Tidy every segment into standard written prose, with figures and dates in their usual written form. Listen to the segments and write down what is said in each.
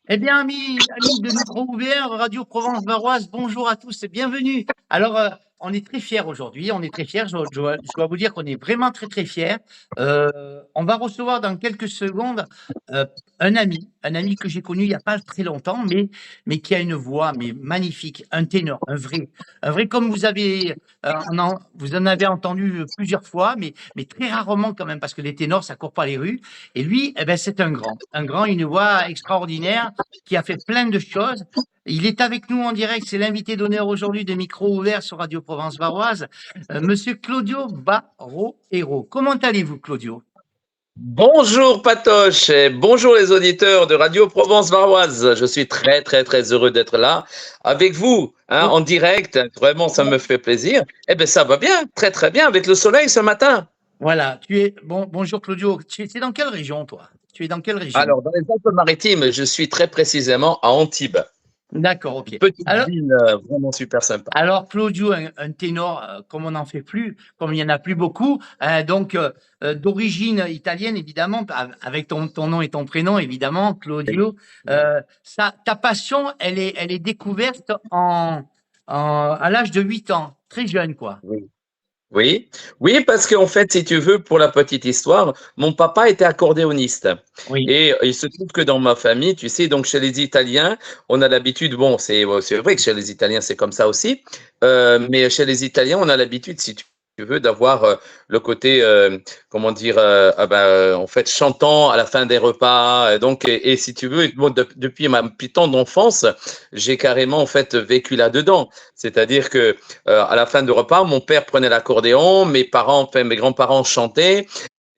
Eh bien, amis de micro ouvert, Radio Provence Varoise, bonjour à tous et bienvenue. Alors, on est très fiers aujourd'hui, on est très fiers, je dois vous dire qu'on est vraiment très très fiers. On va recevoir dans quelques secondes euh, un ami que j'ai connu il n'y a pas très longtemps, mais qui a une voix mais magnifique, un ténor, un vrai comme vous avez, vous en avez entendu plusieurs fois, mais très rarement quand même, parce que les ténors, ça court pas les rues. Et lui, eh ben, c'est un grand, une voix extraordinaire qui a fait plein de choses. Il est avec nous en direct, c'est l'invité d'honneur aujourd'hui de Micro Ouvert sur Radio Provence Varoise, Monsieur Claudio Barro-Héro. Comment allez-vous, Claudio? Bonjour Patoche et bonjour les auditeurs de Radio Provence Varoise. Je suis très très très heureux d'être là avec vous Oh, en direct. Vraiment, ça me fait plaisir. Eh bien, ça va bien, très très bien avec le soleil ce matin. voilà, bonjour Claudio. Tu es dans quelle région, toi? Tu es dans quelle région? Alors, dans les Alpes-Maritimes, je suis très précisément à Antibes. D'accord, Une ok. petite Alors, ville vraiment super sympa. Alors, Claudio, un ténor, comme on n'en fait plus, comme il n'y en a plus beaucoup, d'origine italienne, évidemment, avec ton nom et ton prénom, évidemment, Claudio. Ta passion, elle est découverte à l'âge de 8 ans, très jeune, quoi. Oui. Oui, oui, parce qu'en fait, si tu veux, pour la petite histoire, mon papa était accordéoniste. Oui. Et il se trouve que dans ma famille, tu sais, donc chez les Italiens, on a l'habitude, bon, c'est vrai que chez les Italiens, c'est comme ça aussi, mais chez les Italiens, on a l'habitude, si tu veux, d'avoir le côté, comment dire, ah ben, en fait, chantant à la fin des repas. Donc, et si tu veux, bon, depuis ma plus tendre enfance, j'ai carrément, en fait, vécu là-dedans. C'est-à-dire que à la fin du repas, mon père prenait l'accordéon, mes parents, enfin, mes grands-parents chantaient,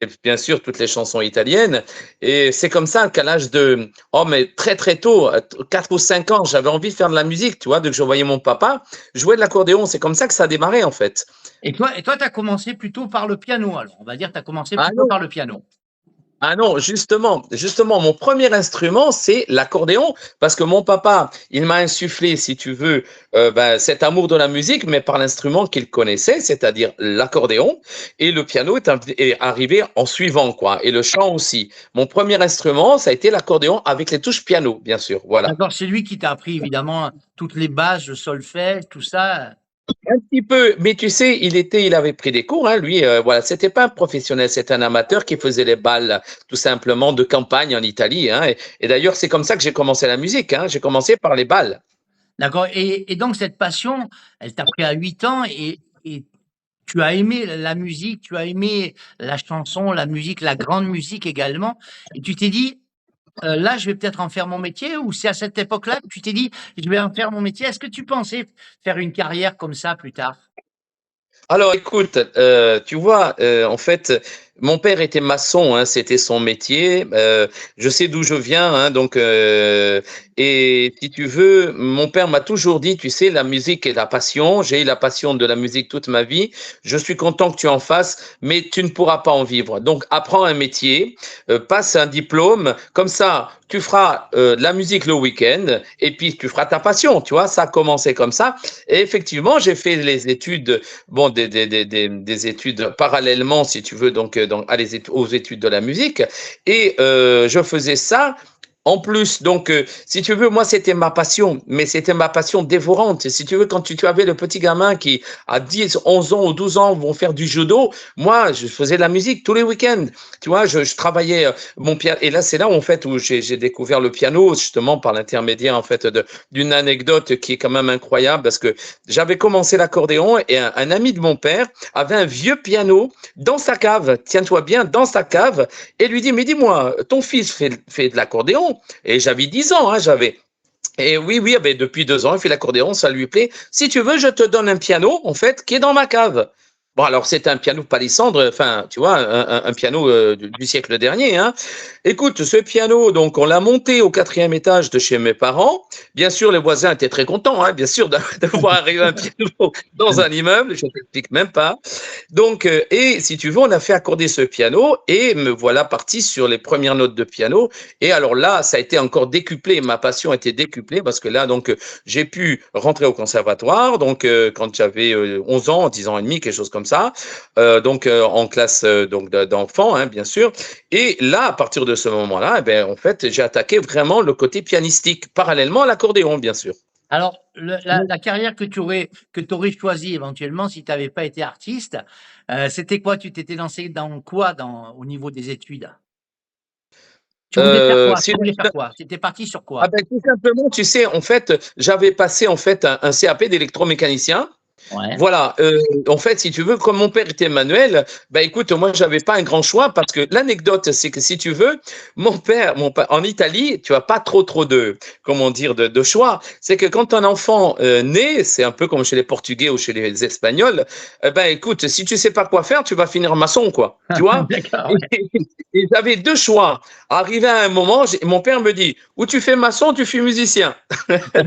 et bien sûr toutes les chansons italiennes. Et c'est comme ça qu'à l'âge de, oh mais très très tôt, 4 ou 5 ans, j'avais envie de faire de la musique, tu vois, donc je voyais mon papa jouer de l'accordéon. C'est comme ça que ça a démarré en fait. Et toi, tu as commencé plutôt par le piano, alors. On va dire, tu as commencé Ah plutôt non, par le piano. ah non, justement, mon premier instrument, c'est l'accordéon, parce que mon papa, il m'a insufflé, si tu veux, ben, cet amour de la musique, mais par l'instrument qu'il connaissait, c'est-à-dire l'accordéon, et le piano est arrivé en suivant, quoi, et le chant aussi. Mon premier instrument, ça a été l'accordéon avec les touches piano, bien sûr, voilà. D'accord, c'est lui qui t'a appris, évidemment, toutes les bases, le solfège, tout ça. Un petit peu, mais tu sais, il avait pris des cours, hein, lui. Voilà, c'était pas un professionnel, c'était un amateur qui faisait les balles, tout simplement, de campagne en Italie. Hein, et d'ailleurs, c'est comme ça que j'ai commencé la musique. Hein, j'ai commencé par les balles. D'accord. Et donc, cette passion, elle t'a pris à 8 ans et tu as aimé la musique, tu as aimé la chanson, la musique, la grande musique également. Et tu t'es dit, là, je vais peut-être en faire mon métier, ou c'est à cette époque-là que tu t'es dit, je vais en faire mon métier. Est-ce que tu pensais faire une carrière comme ça plus tard? Alors, écoute, tu vois, en fait, mon père était maçon, hein, c'était son métier. Je sais d'où je viens, hein, donc, et si tu veux, mon père m'a toujours dit, tu sais, la musique est la passion. J'ai eu la passion de la musique toute ma vie. Je suis content que tu en fasses, mais tu ne pourras pas en vivre. Donc, apprends un métier, passe un diplôme, comme ça, tu feras de la musique le week-end, et puis tu feras ta passion. Tu vois, ça a commencé comme ça. Et effectivement, j'ai fait les études bon, des études parallèlement, si tu veux, donc, aux études de la musique. Et je faisais ça. En plus, donc, si tu veux, moi, c'était ma passion, mais c'était ma passion dévorante. Si tu veux, quand tu avais le petit gamin qui, à 10, 11 ans ou 12 ans, vont faire du judo, moi, je faisais de la musique tous les week-ends. Tu vois, je travaillais mon piano. Et là, c'est là, en fait, où j'ai découvert le piano, justement, par l'intermédiaire, en fait, d'une anecdote qui est quand même incroyable, parce que j'avais commencé l'accordéon et un ami de mon père avait un vieux piano dans sa cave, tiens-toi bien, dans sa cave, et lui dit, mais dis-moi, ton fils fait de l'accordéon? Et j'avais 10 ans, hein, j'avais. Et oui, oui, ben, depuis 2 ans, il fait l'accordéon, ça lui plaît. Si tu veux, je te donne un piano, en fait, qui est dans ma cave. Bon, alors c'est un piano palissandre, enfin, tu vois, un piano du siècle dernier. Hein. Écoute, ce piano, donc, on l'a monté au 4e étage de chez mes parents. Bien sûr, les voisins étaient très contents, hein, bien sûr, de voir arriver un piano dans un immeuble. Je ne t'explique même pas. Donc, et si tu veux, on a fait accorder ce piano et me voilà parti sur les premières notes de piano. Et alors là, ça a été encore décuplé. Ma passion a été décuplée parce que là, donc, j'ai pu rentrer au conservatoire. Donc, quand j'avais 11 ans, 10 ans et demi, quelque chose comme ça, en classe d'enfants, hein, bien sûr. Et là, à partir de ce moment-là, en fait, j'ai attaqué vraiment le côté pianistique, parallèlement à l'accordéon, bien sûr. Alors, la carrière que tu aurais choisie éventuellement si tu n'avais pas été artiste, c'était quoi? Tu t'étais lancé dans quoi au niveau des études? Tu voulais faire quoi? Si Tu voulais faire quoi? Tu étais parti sur quoi? tout simplement, tu sais, en fait, j'avais passé en fait un CAP d'électromécanicien. Ouais. Voilà, en fait, si tu veux, comme mon père était manuel, écoute, moi, j'avais pas un grand choix parce que l'anecdote, c'est que si tu veux, en Italie, tu as pas trop de, comment dire, de choix. C'est que quand un enfant naît, c'est un peu comme chez les Portugais ou chez les Espagnols, écoute, si tu sais pas quoi faire, tu vas finir maçon, quoi. Tu vois? D'accord, Et, ouais. et j'avais deux choix. Arrivé à un moment, mon père me dit, ou tu fais maçon, ou tu fais musicien.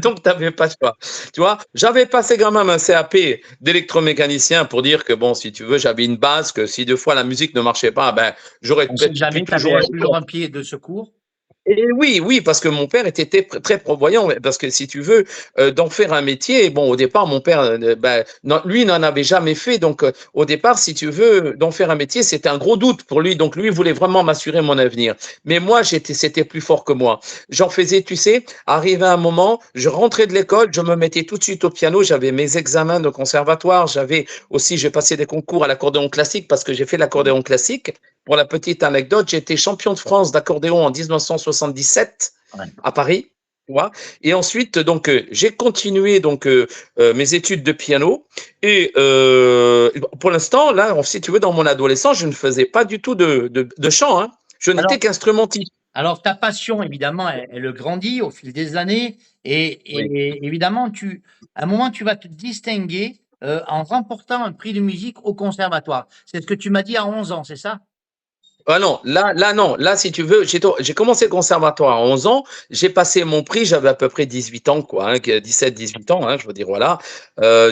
Donc, tu n'avais pas le choix. Tu vois, j'avais passé quand même un CAP d'électromécanicien pour dire que, bon, si tu veux, j'avais une base, que si deux fois la musique ne marchait pas, j'aurais On sait pu jamais, tu toujours. avais toujours un pied de secours. Et oui, parce que mon père était très prévoyant, parce que si tu veux, d'en faire un métier, bon, au départ, mon père, lui, n'en avait jamais fait, donc au départ, si tu veux, d'en faire un métier, c'était un gros doute pour lui, donc lui, il voulait vraiment m'assurer mon avenir. Mais moi, c'était plus fort que moi. J'en faisais, tu sais, arrivé à un moment, je rentrais de l'école, je me mettais tout de suite au piano, j'avais mes examens de conservatoire, j'ai passé des concours à l'accordéon classique, parce que j'ai fait l'accordéon classique. Pour la petite anecdote, j'ai été champion de France d'accordéon en 1977 Ouais. à Paris. Tu vois. Et ensuite, j'ai continué mes études de piano. Et pour l'instant, là, si tu veux, dans mon adolescence, je ne faisais pas du tout de chant. Hein. Je Alors, n'étais qu'instrumentiste. alors ta passion, évidemment, elle grandit au fil des années Oui. et évidemment, à un moment, tu vas te distinguer en remportant un prix de musique au conservatoire. C'est ce que tu m'as dit à 11 ans, c'est ça? Ah non, non. Là, si tu veux, j'ai commencé le conservatoire à 11 ans. J'ai passé mon prix, j'avais à peu près 18 ans, quoi, hein, 17-18 ans, hein, je veux dire, voilà.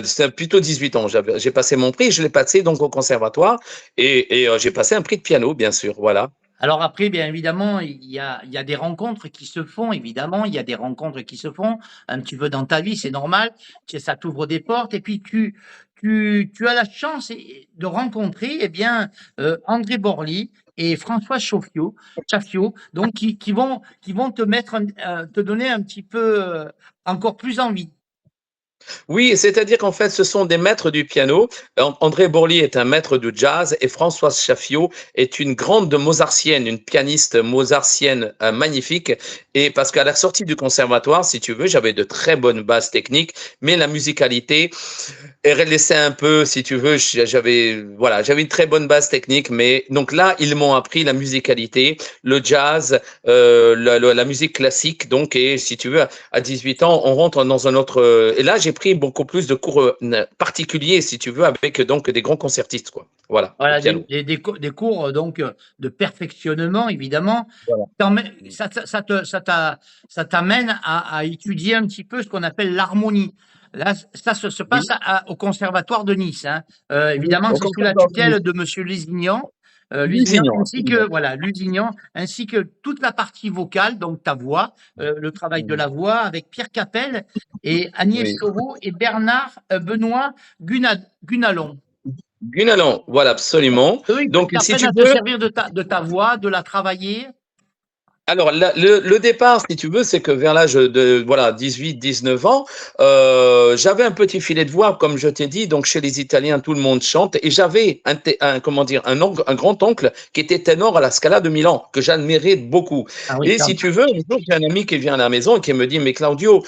C'était plutôt 18 ans. J'ai passé mon prix, je l'ai passé donc au conservatoire et j'ai passé un prix de piano, bien sûr, voilà. Alors après, bien évidemment, il y a des rencontres qui se font, évidemment, il y a des rencontres qui se font un petit peu dans ta vie, c'est normal, ça t'ouvre des portes, et puis tu as la chance de rencontrer, eh bien, André Borly et François Chaffiot, donc qui vont te donner un petit peu encore plus envie. Oui, c'est-à-dire qu'en fait, ce sont des maîtres du piano. André Bourly est un maître du jazz et Françoise Chaffiot est une grande mozartienne, une pianiste mozartienne magnifique. Et parce qu'à la sortie du conservatoire, si tu veux, j'avais de très bonnes bases techniques, mais la musicalité, elle laissait un peu, si tu veux, j'avais une très bonne base technique, mais donc là, ils m'ont appris la musicalité, le jazz, la musique classique, donc, et si tu veux, à 18 ans, on rentre dans un autre, et là, j'ai pris beaucoup plus de cours particuliers, si tu veux, avec donc des grands concertistes, quoi. Voilà, au Voilà, piano. des cours donc de perfectionnement, évidemment. Voilà. Ça t'amène à étudier un petit peu ce qu'on appelle l'harmonie. Là, ça se Oui, passe au Conservatoire de Nice. Hein. oui, Évidemment, au c'est sous la conservatoire. tutelle de Monsieur Lusignan. Lusignan, absolument. Lusignan, ainsi que toute la partie vocale, donc ta voix, le travail de la voix avec Pierre Capel et Agnès Oui. Chauveau et Bernard Benoît Gunalon. Gunalan, voilà, absolument. Oui, Donc, qui si apprennent tu à te veux, servir de ta voix, de la travailler. alors, le départ, si tu veux, c'est que vers l'âge de voilà 18-19 ans, j'avais un petit filet de voix, comme je t'ai dit. Donc, chez les Italiens, tout le monde chante. Et j'avais comment dire, un grand-oncle qui était ténor à la Scala de Milan, que j'admirais beaucoup. Ah oui, Et si tu veux, un jour, j'ai un ami qui vient à la maison et qui me dit, mais Claudio,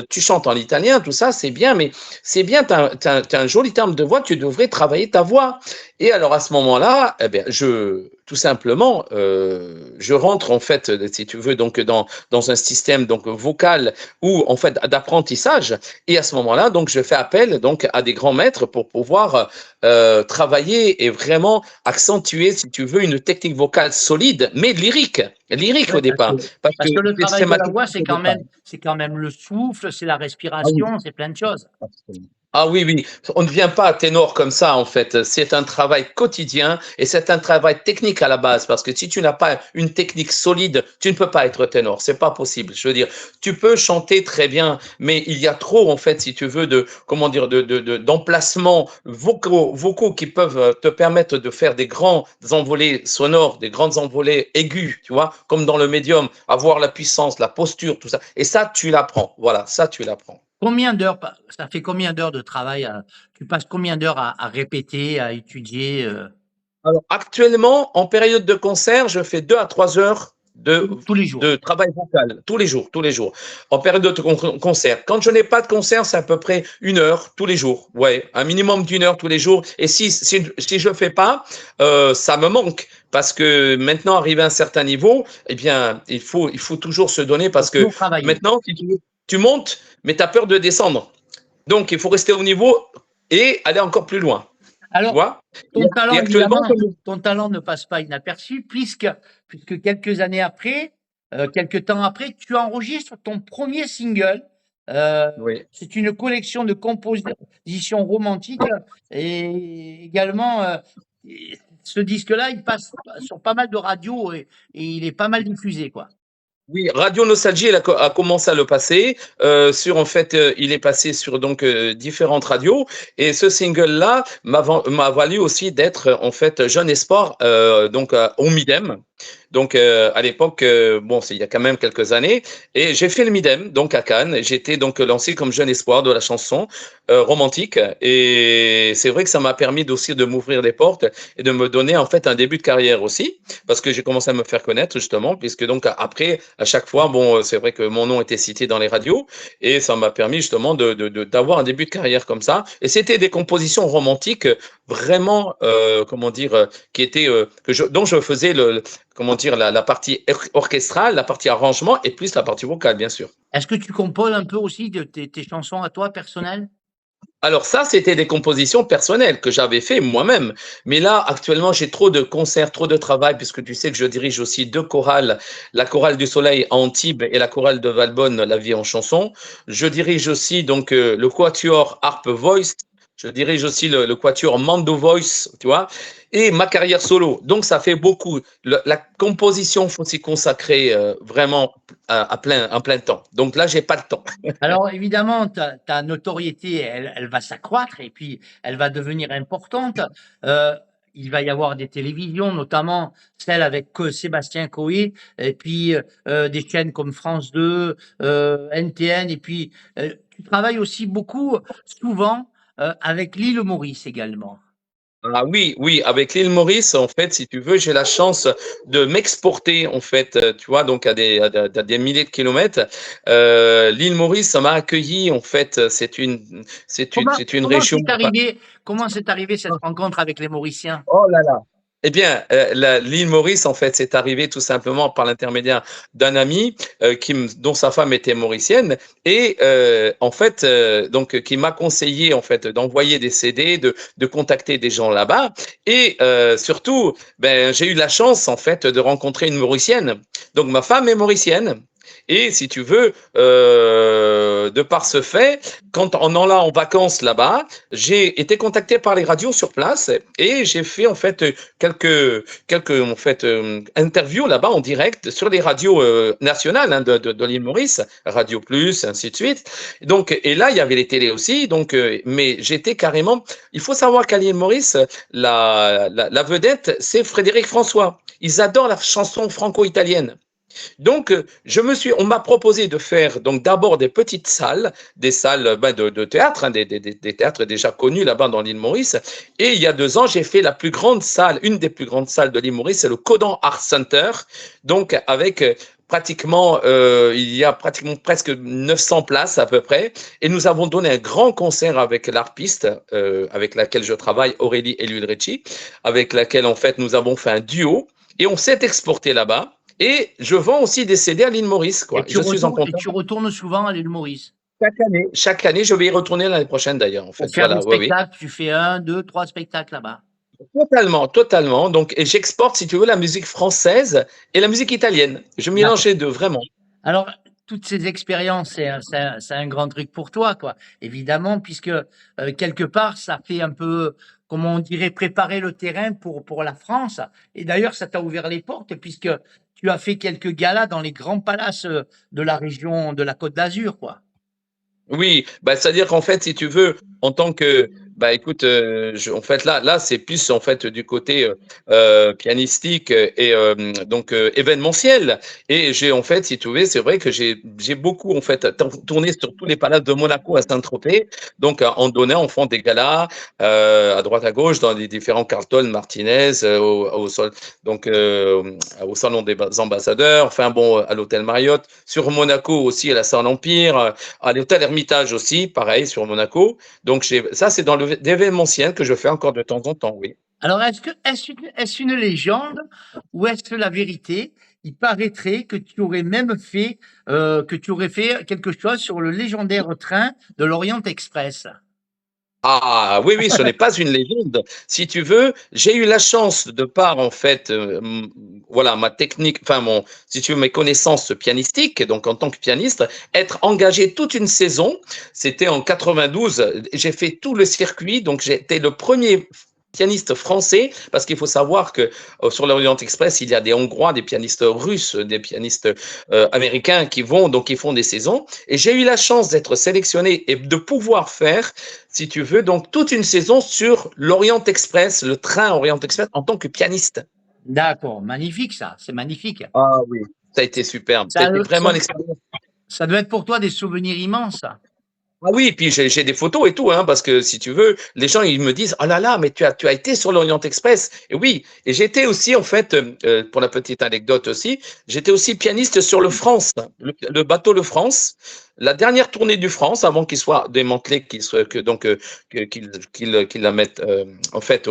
tu chantes en italien, tout ça, c'est bien, mais c'est bien, t'as un joli terme de voix, tu devrais travailler ta voix. Et alors, à ce moment-là, eh bien, tout simplement, je rentre en fait, si tu veux, donc dans un système donc vocal ou en fait d'apprentissage. Et à ce moment-là, donc je fais appel donc à des grands maîtres pour pouvoir travailler et vraiment accentuer, si tu veux, une technique vocale solide, mais lyrique ouais, au départ, parce que parce que le travail c'est de ma la voix, technique au départ. c'est quand même le souffle, c'est la Ah oui. respiration, c'est plein de choses. Ah oui, oui, on ne vient pas ténor comme ça en fait. C'est un travail quotidien et c'est un travail technique à la base parce que si tu n'as pas une technique solide, tu ne peux pas être ténor. C'est pas possible. Je veux dire, tu peux chanter très bien, mais il y a trop en fait, si tu veux, de comment dire, d'emplacements vocaux qui peuvent te permettre de faire des grands envolées sonores, des grandes envolées aiguës, tu vois, comme dans le médium, avoir la puissance, la posture, tout ça. Et ça, tu l'apprends. Voilà, ça, tu l'apprends. Combien d'heures, ça fait combien d'heures de travail tu passes combien d'heures à répéter, à étudier Alors, actuellement, en période de concert, je fais 2 à 3 heures tous les jours? de travail vocal, tous les jours, tous les jours. En période de concert. Quand je n'ai pas de concert, c'est à peu près 1 heure tous les jours. Ouais, un minimum d'1 heure tous les jours. Et si je fais pas, ça me manque. Parce que maintenant, arrivé à un certain niveau, eh bien, il faut toujours se donner Faut parce que toujours travailler. maintenant, si tu montes, mais tu as peur de descendre. Donc, il faut rester au niveau et aller encore plus loin. Tu Alors, vois? ton Et talent, actuellement, évidemment, ton talent ne passe pas inaperçu puisque quelques années après, quelques temps après, tu enregistres ton premier single. Euh, oui. c'est une collection de compositions romantiques et également, et ce disque-là, il passe sur pas mal de radios et il est pas mal diffusé, quoi. Oui, Radio Nostalgie, elle a commencé à le passer. En fait, il est passé sur donc différentes radios. Et ce single-là m'a valu aussi d'être en fait jeune espoir donc au Midem. Donc à l'époque, bon, c'est il y a quand même quelques années. Et j'ai fait le Midem donc à Cannes. J'étais donc lancé comme jeune espoir de la chanson romantique. Et c'est vrai que ça m'a permis aussi de m'ouvrir des portes et de me donner en fait un début de carrière aussi, parce que j'ai commencé à me faire connaître justement, puisque donc après, à chaque fois, bon, c'est vrai que mon nom était cité dans les radios, et ça m'a permis justement d'avoir un début de carrière comme ça. Et c'était des compositions romantiques vraiment, comment dire, qui étaient, dont je faisais comment dire, la partie orchestrale, la partie arrangement, et plus la partie vocale, bien sûr. Est-ce que tu composes un peu aussi de tes chansons à toi, personnelles? Alors ça, c'était des compositions personnelles que j'avais fait moi-même. Mais là, actuellement, j'ai trop de concerts, trop de travail, puisque tu sais que je dirige aussi 2 chorales, la chorale du Soleil à Antibes et la chorale de Valbonne, La Vie en chanson. Je dirige aussi donc le quatuor Harp Voice. Je dirige aussi le quatuor Mando Voice, tu vois, et ma carrière solo. Donc ça fait beaucoup. La composition, faut s'y consacrer vraiment à plein temps. Donc là, j'ai pas le temps. Alors évidemment, ta notoriété, elle va s'accroître et puis elle va devenir importante. Euh, il va y avoir des télévisions, notamment celle avec Sébastien Coé, et puis des chaînes comme France 2, NTN, et puis tu travailles aussi beaucoup, souvent, avec l'île Maurice également. Ah oui, oui, avec l'île Maurice, en fait, si tu veux, j'ai la chance de m'exporter, en fait, tu vois, donc à des milliers de kilomètres. L'île Maurice, ça m'a accueilli, en fait, Comment, c'est une comment région. c'est arrivé, comment c'est arrivé cette rencontre avec les Mauriciens? Oh là là. Eh bien, l'île Maurice, en fait, c'est arrivé tout simplement par l'intermédiaire d'un ami dont sa femme était mauricienne et en fait, donc qui m'a conseillé en fait d'envoyer des CD, de contacter des gens là-bas et surtout, ben j'ai eu la chance en fait de rencontrer une mauricienne. Donc ma femme est mauricienne. Et si tu veux, de par ce fait, quand en allant en vacances là-bas, j'ai été contacté par les radios sur place et j'ai fait en fait quelques en fait interviews là-bas en direct sur les radios nationales hein, de l'île Maurice, Radio Plus, ainsi de suite. Donc et là il y avait les télés aussi. Donc mais j'étais carrément. Il faut savoir qu'à l'île Maurice, la vedette c'est Frédéric François. Ils adorent la chanson franco-italienne. Donc, on m'a proposé de faire donc d'abord des petites salles, des salles ben, de théâtre, hein, des théâtres déjà connus là-bas dans l'île Maurice. Et il y a 2 ans, j'ai fait la plus grande salle, une des plus grandes salles de l'île Maurice, c'est le Codan Art Center. Donc, avec pratiquement, il y a pratiquement presque 900 places à peu près. Et nous avons donné un grand concert avec l'arpiste, avec laquelle je travaille, Aurélie Elulrecci, avec laquelle en fait nous avons fait un duo. Et on s'est exporté là-bas. Et je vends aussi des CD à l'île Maurice, quoi. Je suis en Et contact tu retournes souvent à l'île Maurice. chaque année. Chaque année, je vais y retourner l'année prochaine d'ailleurs, en Pour fait. faire des Voilà, oui, oui. spectacles, tu fais un, deux, trois spectacles là-bas. Totalement, totalement. Donc, et j'exporte, si tu veux, la musique française et la musique italienne. Je mélange D'accord. les deux, vraiment. Alors, toutes ces expériences, c'est un grand truc pour toi, quoi. Évidemment, puisque quelque part, ça fait un peu, comment on dirait, préparer le terrain pour la France. Et d'ailleurs, ça t'a ouvert les portes, puisque tu as fait quelques galas dans les grands palaces de la région de la Côte d'Azur, quoi. Oui, bah, c'est-à-dire qu'en fait, si tu veux, en tant que, bah, écoute, en fait, là, c'est plus en fait du côté pianistique et donc événementiel. Et j'ai en fait, si tu veux, c'est vrai que j'ai beaucoup en fait tourné sur tous les palaces de Monaco à Saint-Tropez, donc en donnant, en font des galas à droite à gauche dans les différents Carlton, Martinez, donc au salon des ambassadeurs, enfin bon, à l'hôtel Marriott, sur Monaco aussi à la Saint-Empire, à l'hôtel Hermitage aussi, pareil, sur Monaco. Donc, ça, c'est dans l'événementiel que je fais encore de temps en temps, oui. Alors, est-ce une légende ou est-ce la vérité? Il paraîtrait que tu aurais même fait, que tu aurais fait quelque chose sur le légendaire train de l'Orient Express. Ah oui, oui, ce n'est pas une légende. Si tu veux, j'ai eu la chance de par en fait, voilà, ma technique, enfin si tu veux, mes connaissances pianistiques, donc en tant que pianiste, être engagé toute une saison. C'était en 92. J'ai fait tout le circuit, donc j'étais le premier pianiste français, parce qu'il faut savoir que sur l'Orient Express, il y a des Hongrois, des pianistes russes, des pianistes américains qui vont, donc ils font des saisons. Et j'ai eu la chance d'être sélectionné et de pouvoir faire, si tu veux, donc toute une saison sur l'Orient Express, le train Orient Express en tant que pianiste. D'accord, magnifique ça, c'est magnifique. Ah oui. Ça a été superbe. Ça a Ça, été ça, vraiment l'expérience. ça doit être pour toi des souvenirs immenses. Ah oui, et puis j'ai des photos et tout, hein, parce que si tu veux, les gens ils me disent, oh là là, mais tu as été sur l'Orient Express. Et oui, et j'étais aussi en fait, pour la petite anecdote aussi, j'étais aussi pianiste sur le France, le bateau Le France, la dernière tournée du France avant qu'il soit démantelé, qu'il soit que donc qu'il la mette en fait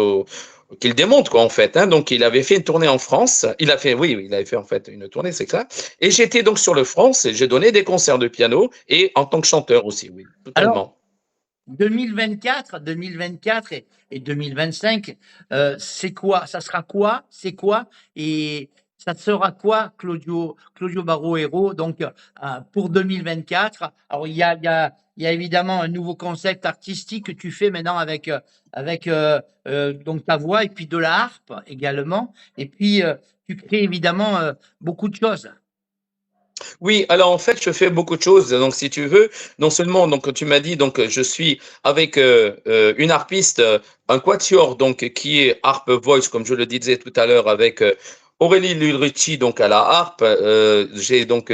qu'il démonte quoi en fait. Hein. Donc il avait fait une tournée en France, oui, il avait fait en fait une tournée, c'est ça. Et j'étais donc sur le France et j'ai donné des concerts de piano et en tant que chanteur aussi, oui, Alors, totalement. 2024 et 2025, c'est quoi? Ça sera quoi? C'est quoi? Et ça sera quoi, Claudio Baroero, donc pour 2024? Alors, il y a évidemment un nouveau concept artistique que tu fais maintenant avec donc ta voix et puis de la harpe également. Et puis, tu crées évidemment beaucoup de choses. Oui, alors en fait, je fais beaucoup de choses. Donc, si tu veux, non seulement, donc tu m'as dit, donc je suis avec une harpiste, un quatuor, donc qui est harp voice, comme je le disais tout à l'heure, avec Aurélie Lulricci, donc à la harpe. J'ai donc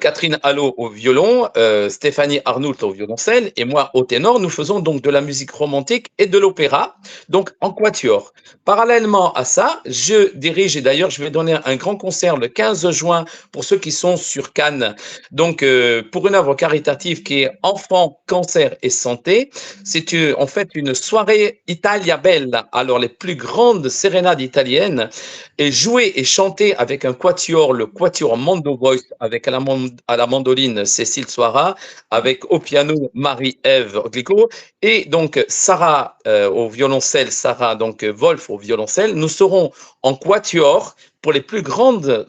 Catherine Allot au violon, Stéphanie Arnoult au violoncelle, et moi au ténor. Nous faisons donc de la musique romantique et de l'opéra, donc en quatuor. Parallèlement à ça, je dirige, et d'ailleurs, je vais donner un grand concert le 15 juin pour ceux qui sont sur Cannes. Donc, pour une œuvre caritative qui est Enfants, Cancer et Santé, c'est en fait une soirée Italia Bella, alors les plus grandes sérénades italiennes, et jouée et chantée avec un quatuor, le quatuor Mondo Voice, avec à la mandoline Cécile Soira, avec au piano Marie-Ève Glico, et donc Sarah au violoncelle, Sarah donc Wolf au violoncelle. Nous serons en quatuor pour les plus grandes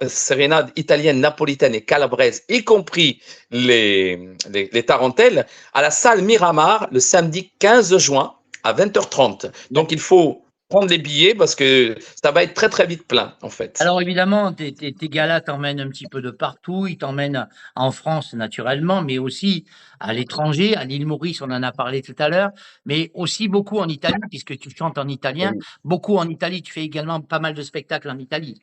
sérénades italiennes, napolitaines et calabraises, y compris les tarentelles, à la salle Miramar le samedi 15 juin à 20h30. Donc il faut prendre les billets parce que ça va être très très vite plein en fait. Alors évidemment, tes galas t'emmènent un petit peu de partout. Ils t'emmènent en France naturellement, mais aussi à l'étranger, à l'île Maurice, on en a parlé tout à l'heure, mais aussi beaucoup en Italie, puisque tu chantes en italien. Beaucoup en Italie, tu fais également pas mal de spectacles en Italie.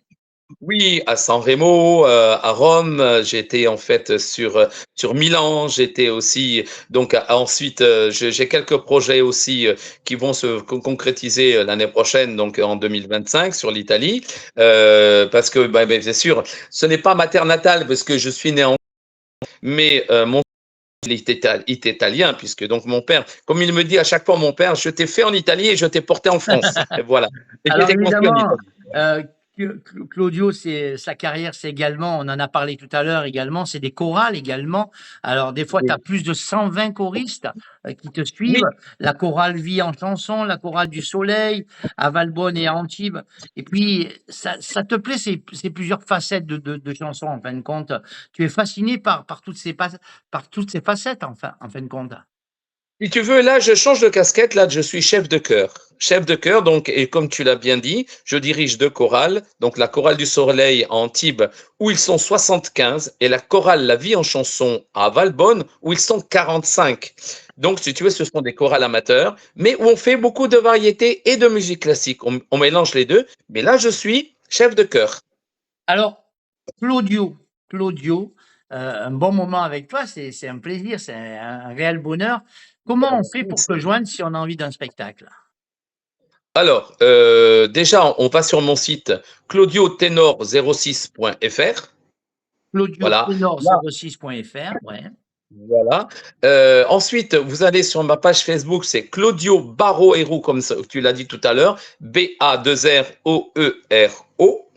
Oui, à San Remo, à Rome, j'étais en fait sur Milan, j'étais aussi donc ensuite j'ai quelques projets aussi qui vont se concrétiser l'année prochaine donc en 2025 sur l'Italie parce que bien sûr, ce n'est pas ma terre natale parce que je suis né en mais mon il est italien, puisque donc mon père, comme il me dit à chaque fois, mon père, je t'ai fait en Italie et je t'ai porté en France. Et voilà. Et Alors j'étais construit en évidemment, Italie. euh, Claudio, c'est sa carrière, c'est également, on en a parlé tout à l'heure également, c'est des chorales également. Alors, des fois, tu as plus de 120 choristes qui te suivent. Oui, La chorale Vie en chanson, la chorale du Soleil, à Valbonne et à Antibes. Et puis, ça te plaît, c'est plusieurs facettes de chansons, en fin de compte. Tu es fasciné par toutes ces facettes, en fin de compte. si tu veux, là, je change de casquette. Là, je suis chef de chœur. Chef de chœur, donc, et comme tu l'as bien dit, je dirige deux chorales. Donc, la chorale du Soleil à Antibes, où ils sont 75, et la chorale La Vie en chanson à Valbonne, où ils sont 45. Donc, si tu veux, ce sont des chorales amateurs, mais où on fait beaucoup de variétés et de musique classique. On mélange les deux. Mais là, je suis chef de chœur. Alors, Claudio, un bon moment avec toi, c'est un plaisir, c'est un réel bonheur. Comment on fait pour te joindre si on a envie d'un spectacle? Alors, déjà, on va sur mon site claudiotenor06.fr. Voilà. Là, claudiotenor06.fr, ouais. voilà. Ensuite, vous allez sur ma page Facebook, c'est Claudio Barro-Héroux, comme tu l'as dit tout à l'heure, Baderoero.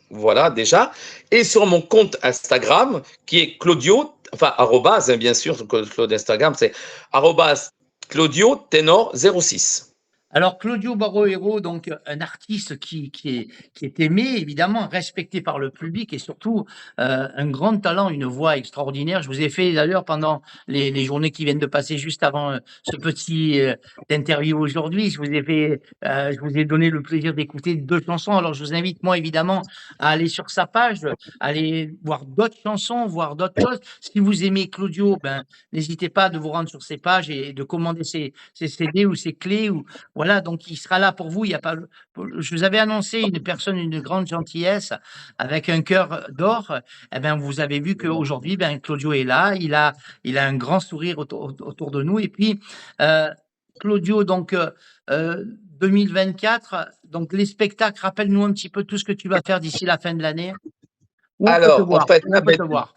Voilà, déjà. Et sur mon compte Instagram, qui est Claudio, enfin, arrobase, hein, bien sûr, Claude Instagram, c'est arrobase Claudio Ténor 06. Alors, Claudio Barroero, donc un artiste qui est aimé, évidemment, respecté par le public et surtout un grand talent, une voix extraordinaire. Je vous ai fait d'ailleurs pendant les journées qui viennent de passer juste avant ce petit interview aujourd'hui, je vous ai donné le plaisir d'écouter deux chansons. Alors, je vous invite, moi, évidemment, à aller sur sa page, à aller voir d'autres chansons, voir d'autres choses. Si vous aimez Claudio, ben, n'hésitez pas de vous rendre sur ses pages et de commander ses CD ou ses clés ou voilà, donc il sera là pour vous. Il y a pas, je vous avais annoncé une personne, une grande gentillesse avec un cœur d'or. Eh bien, vous avez vu qu'aujourd'hui, ben, Claudio est là. Il a un grand sourire autour de nous. Et puis, euh, Claudio, donc, 2024, donc les spectacles, rappelle-nous un petit peu tout ce que tu vas faire d'ici la fin de l'année. Où on peut te Alors, en voir? fait, Où là, on peut ben, te voir?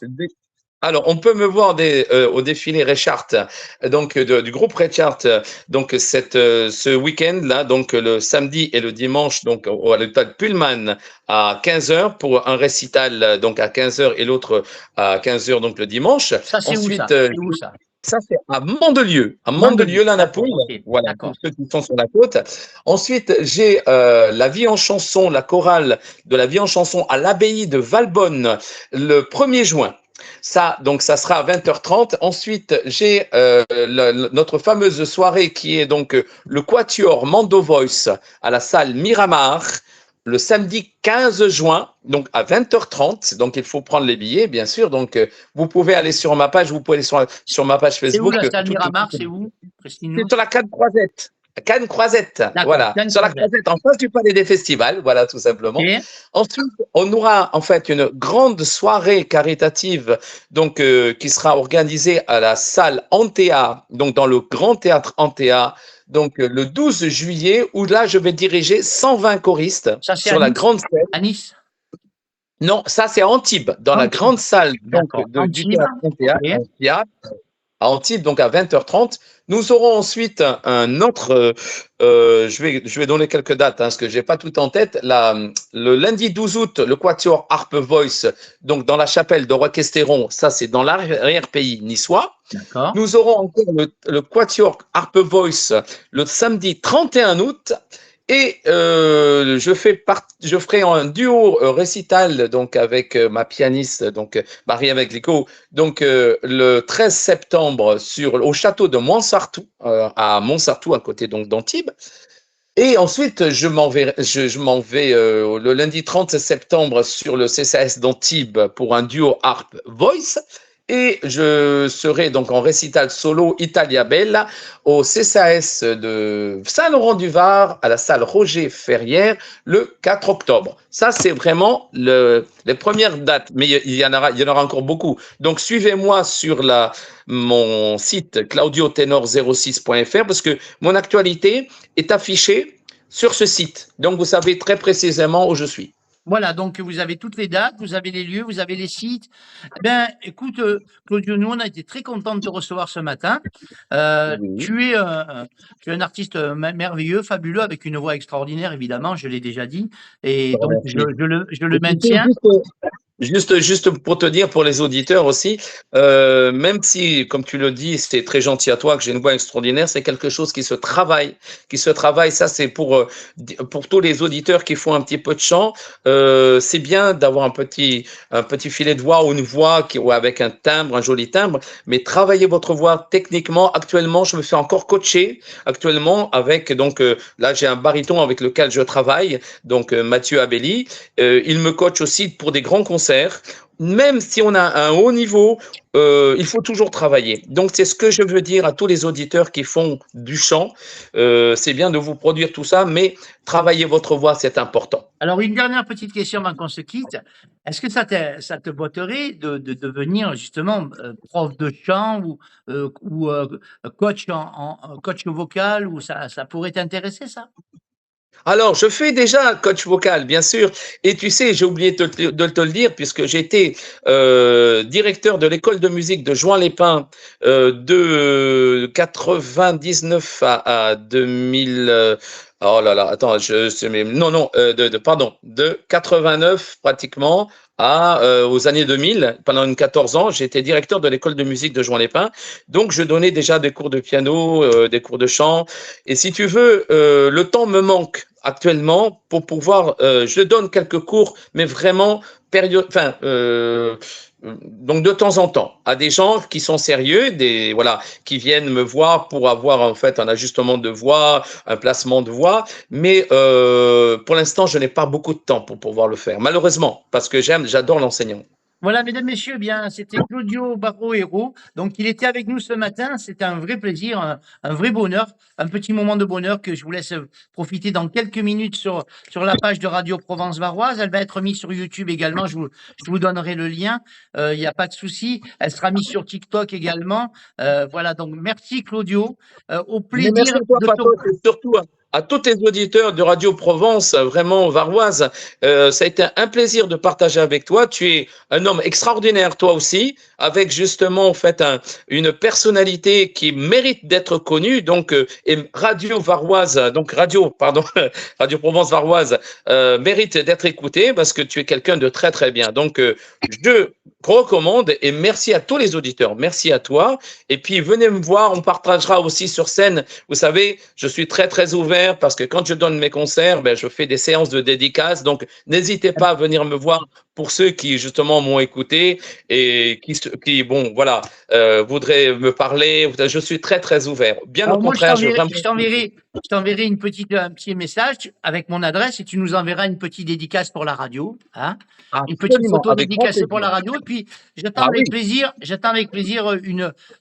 alors, on peut me voir au défilé Richard, donc du groupe Richard, donc ce week-end là, donc le samedi et le dimanche, donc à l'hôtel Pullman à 15 heures pour un récital, donc à 15 heures et l'autre à 15 heures donc le dimanche. Ça, c'est où Ensuite, ça? C'est où ça? ça c'est à Mandelieu. Mandelieu, la D'accord, Napoule, ok, voilà pour d'accord. ceux qui sont sur la côte. Ensuite, j'ai La Vie en chanson, la chorale de La Vie en chanson à l'abbaye de Valbonne le 1er juin. Ça, donc, ça sera à 20h30. Ensuite, j'ai notre fameuse soirée qui est donc le Quatuor Mando Voice à la salle Miramar le samedi 15 juin, donc à 20h30. Donc, il faut prendre les billets, bien sûr. Donc, vous pouvez aller sur ma page, vous pouvez aller sur ma page C'est où Facebook. la salle Miramar? C'est où? C'est Christine? sur la Canne Croisette. Canne Croisette, D'accord, voilà, Cannes sur la Croisette. Croisette, en face du Palais des Festivals, voilà, tout simplement. Ok. Ensuite, on aura en fait une grande soirée caritative, donc qui sera organisée à la salle Antea, donc dans le Grand Théâtre Antea, donc le 12 juillet, où là, je vais diriger 120 choristes Ça, c'est à sur la Nice? grande scène. À Nice? Non, ça c'est à Antibes, dans la grande Antibes. salle donc D'accord. du Antibes? Théâtre Ok. Antea, à Antibes, donc à 20h30. Nous aurons ensuite un autre, je vais donner quelques dates, hein, parce que je n'ai pas tout en tête. Le lundi 12 août, le Quatuor Harp Voice, donc dans la chapelle de Roquestéron, ça c'est dans l'arrière-pays niçois. D'accord. Nous aurons encore le Quatuor Harp Voice le samedi 31 août. Et je ferai un duo récital donc avec ma pianiste donc Marie Lico donc le 13 septembre au château de Montsartou à Montsartou à côté donc d'Antibes. Et ensuite je m'en vais le lundi 30 septembre sur le CCAS d'Antibes pour un duo harp voice. Et je serai donc en récital solo Italia Bella au CCAS de Saint-Laurent-du-Var à la salle Roger Ferrière le 4 octobre. Ça, c'est vraiment les premières dates, mais il y en aura encore beaucoup. Donc, suivez-moi sur mon site claudiotenor06.fr parce que mon actualité est affichée sur ce site. Donc, vous savez très précisément où je suis. Voilà, donc vous avez toutes les dates, vous avez les lieux, vous avez les sites. Eh bien, écoute, Claudio, nous, on a été très contents de te recevoir ce matin. Oui. Tu es un artiste merveilleux, fabuleux, avec une voix extraordinaire, évidemment, je l'ai déjà dit. Et Bon, donc, merci. je le Et tu sais, maintiens. juste pour te dire, pour les auditeurs aussi, même si, comme tu le dis, c'est très gentil à toi, que j'ai une voix extraordinaire, c'est quelque chose qui se travaille, qui se travaille. Ça, c'est pour tous les auditeurs qui font un petit peu de chant. C'est bien d'avoir un petit filet de voix ou une voix ou avec un timbre, un joli timbre, mais travaillez votre voix techniquement. Actuellement, je me fais encore coacher actuellement avec, donc, là, j'ai un baryton avec lequel je travaille, donc, Mathieu Abelli. Il me coach aussi pour des grands concerts. Même si on a un haut niveau, il faut toujours travailler. Donc, c'est ce que je veux dire à tous les auditeurs qui font du chant. C'est bien de vous produire tout ça, mais travailler votre voix, c'est important. Alors, une dernière petite question avant qu'on se quitte. Est-ce que ça te botterait de devenir justement prof de chant ou coach vocal, ou ça pourrait t'intéresser, ça? Alors, je fais déjà un coach vocal, bien sûr. Et tu sais, j'ai oublié de te le dire, puisque j'étais directeur de l'école de musique de Juan-les-Pins de 99 à 2000. Oh là là, attends, non, non, pardon, de 89 pratiquement aux années 2000. Pendant une 14 ans, j'étais directeur de l'école de musique de Juan-les-Pins. Donc, je donnais déjà des cours de piano, des cours de chant. Et si tu veux, le temps me manque actuellement pour pouvoir, je donne quelques cours, mais vraiment donc de temps en temps, à des gens qui sont sérieux, voilà, qui viennent me voir pour avoir en fait un ajustement de voix, un placement de voix, mais pour l'instant, je n'ai pas beaucoup de temps pour pouvoir le faire, malheureusement, parce que j'adore l'enseignant. Voilà, mesdames, messieurs, eh bien, c'était Claudio Barro-Hérault. Donc, il était avec nous ce matin. C'était un vrai plaisir, un vrai bonheur, un petit moment de bonheur que je vous laisse profiter dans quelques minutes sur la page de Radio Provence Varoise. Elle va être mise sur YouTube également. Je vous donnerai le lien. Il n'y a pas de souci. Elle sera mise sur TikTok également. Voilà. Donc, merci, Claudio. Au Mais merci plaisir à toi, de te. Pato, et surtout à tous tes auditeurs de Radio Provence, vraiment varoise. Ça a été un plaisir de partager avec toi. Tu es un homme extraordinaire, toi aussi, avec justement en fait une personnalité qui mérite d'être connue. Donc, et Radio Varoise, donc Radio, pardon, Radio Provence Varoise mérite d'être écoutée parce que tu es quelqu'un de très très bien. Donc, je recommande et merci à tous les auditeurs. Merci à toi. Et puis, venez me voir, on partagera aussi sur scène. Vous savez, je suis très, très ouvert parce que quand je donne mes concerts, ben, je fais des séances de dédicaces. Donc, n'hésitez pas à venir me voir pour ceux qui, justement, m'ont écouté et qui bon, voilà, voudraient me parler. Je suis très, très ouvert. Bien au Alors moi, contraire, je veux vraiment. je t'enverrai un petit message avec mon adresse et tu nous enverras une petite dédicace pour la radio, hein, une petite Absolument, photo avec grand dédicacée pour plaisir. la radio. Et puis, Ah oui, j'attends avec plaisir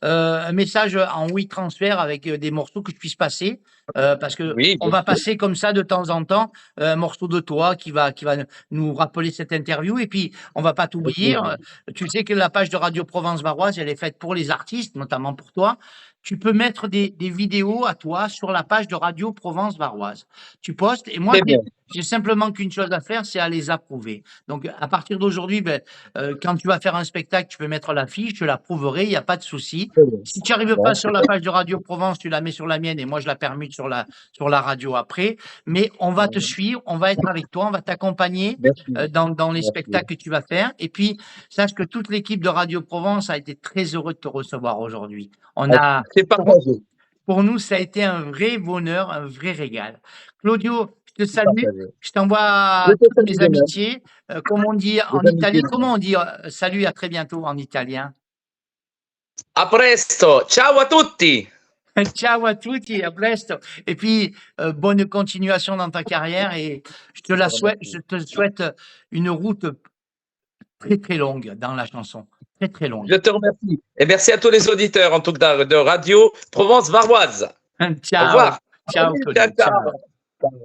un message en WeTransfer avec des morceaux que je puisse passer. Parce que oui, on bien va sûr. passer comme ça de temps en temps un morceau de toi qui va nous rappeler cette interview. Et puis, on va pas t'oublier. Tu sais que la page de Radio Provence Varoise, elle est faite pour les artistes, notamment pour toi. Tu peux mettre des vidéos à toi sur la page de Radio Provence Varoise. Tu postes et moi, Très bien. j'ai simplement qu'une chose à faire, c'est à les approuver. Donc, à partir d'aujourd'hui, ben, quand tu vas faire un spectacle, tu peux mettre l'affiche, je l'approuverai, il n'y a pas de souci. Très bien. Si tu n'arrives pas Bon, sur la page de Radio Provence, tu la mets sur la mienne et moi, je la permute sur la radio après. Mais on va te suivre, on va être avec toi, on va t'accompagner merci, dans les merci. spectacles que tu vas faire. Et puis, sache que toute l'équipe de Radio Provence a été très heureux de te recevoir aujourd'hui. On a, C'est partagé. pour nous, ça a été un vrai bonheur, un vrai régal. Claudio, je te C'est salue, partagé. je t'envoie Je te toutes salue mes de même. amitiés. Comme on dit Des en amitiés italien, de même. comment on dit salut, à très bientôt en italien? A presto. Ciao a tutti. Ciao à tutti, à presto. Et puis, bonne continuation dans ta carrière et Je te remercie. je te souhaite une route très, très longue dans la chanson. Très, très longue. Je te remercie. Et merci à tous les auditeurs, en tout cas, de Radio Provence Varoise. Au Ciao, revoir. ciao Salut, ciao, Claudio, ciao. ciao.